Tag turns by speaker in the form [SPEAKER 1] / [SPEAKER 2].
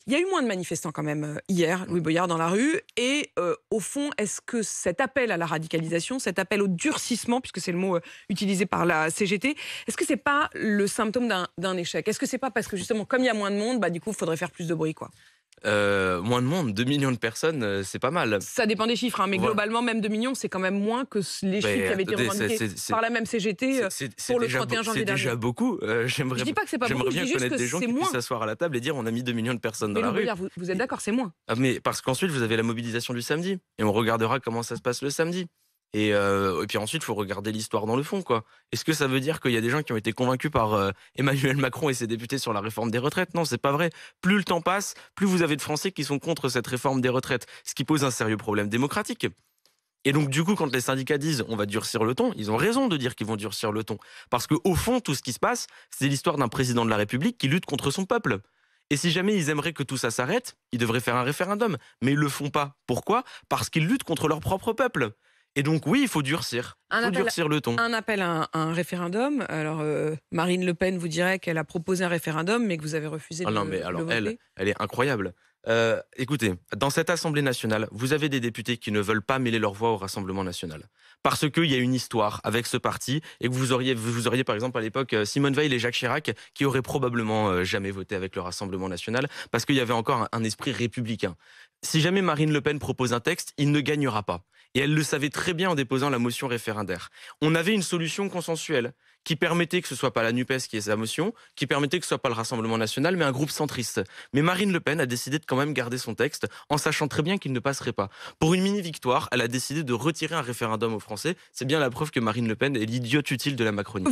[SPEAKER 1] Il y a eu moins de manifestants quand même hier, Louis Boyard, dans la rue. Et au fond, est-ce que cet appel à la radicalisation, cet appel au durcissement, puisque c'est le mot utilisé par la CGT, est-ce que c'est pas le symptôme d'un échec? Est-ce que c'est pas parce que justement, comme il y a moins de monde, bah, du coup, il faudrait faire plus de bruit, quoi?
[SPEAKER 2] Moins de monde, 2 millions de personnes, c'est pas mal.
[SPEAKER 1] Ça dépend des chiffres, hein, mais
[SPEAKER 2] Voilà.
[SPEAKER 1] globalement, même 2 millions, c'est quand même moins que les chiffres qui avaient été
[SPEAKER 2] Attendez,
[SPEAKER 1] revendiqués par la même CGT pour le 31
[SPEAKER 2] c'est
[SPEAKER 1] janvier dernier.
[SPEAKER 2] déjà beaucoup.
[SPEAKER 1] Je dis pas que c'est pas beaucoup,
[SPEAKER 2] J'aimerais
[SPEAKER 1] je
[SPEAKER 2] bien
[SPEAKER 1] dis juste
[SPEAKER 2] connaître
[SPEAKER 1] que
[SPEAKER 2] des gens
[SPEAKER 1] c'est
[SPEAKER 2] qui puissent
[SPEAKER 1] moins.
[SPEAKER 2] s'asseoir à la table et dire on a mis 2 millions de personnes dans
[SPEAKER 1] Mais
[SPEAKER 2] la
[SPEAKER 1] Louis
[SPEAKER 2] rue.
[SPEAKER 1] Boyard, vous êtes d'accord, c'est moins.
[SPEAKER 2] Ah, mais parce qu'ensuite vous avez la mobilisation du samedi et on regardera comment ça se passe le samedi. Et puis ensuite, il faut regarder l'histoire dans le fond, quoi. Est-ce que ça veut dire qu'il y a des gens qui ont été convaincus par Emmanuel Macron et ses députés sur la réforme des retraites? Non, c'est pas vrai. Plus le temps passe, plus vous avez de Français qui sont contre cette réforme des retraites, ce qui pose un sérieux problème démocratique. Et donc, du coup, quand les syndicats disent on va durcir le ton, ils ont raison de dire qu'ils vont durcir le ton. Parce qu'au fond, tout ce qui se passe, c'est l'histoire d'un président de la République qui lutte contre son peuple. Et si jamais ils aimeraient que tout ça s'arrête, ils devraient faire un référendum. Mais ils le font pas. Pourquoi? Parce qu'ils luttent contre leur propre peuple. Et donc, oui, il faut durcir.
[SPEAKER 1] Un
[SPEAKER 2] Il faut
[SPEAKER 1] appel,
[SPEAKER 2] durcir le ton.
[SPEAKER 1] un appel à un référendum. Alors, Marine Le Pen vous dirait qu'elle a proposé un référendum, mais que vous avez refusé
[SPEAKER 2] Ah
[SPEAKER 1] de
[SPEAKER 2] non, mais
[SPEAKER 1] le
[SPEAKER 2] alors,
[SPEAKER 1] voter.
[SPEAKER 2] elle est incroyable. Écoutez, dans cette Assemblée nationale, vous avez des députés qui ne veulent pas mêler leur voix au Rassemblement national. Parce qu'il y a une histoire avec ce parti et que vous auriez par exemple à l'époque Simone Veil et Jacques Chirac qui auraient probablement jamais voté avec le Rassemblement national parce qu'il y avait encore un esprit républicain. Si jamais Marine Le Pen propose un texte, il ne gagnera pas. Et elle le savait très bien en déposant la motion référendaire. On avait une solution consensuelle qui permettait que ce soit pas la NUPES qui ait sa motion, qui permettait que ce soit pas le Rassemblement national, mais un groupe centriste. Mais Marine Le Pen a décidé de quand même garder son texte, en sachant très bien qu'il ne passerait pas. Pour une mini-victoire, elle a décidé de retirer un référendum aux Français. C'est bien la preuve que Marine Le Pen est l'idiote utile de la Macronie.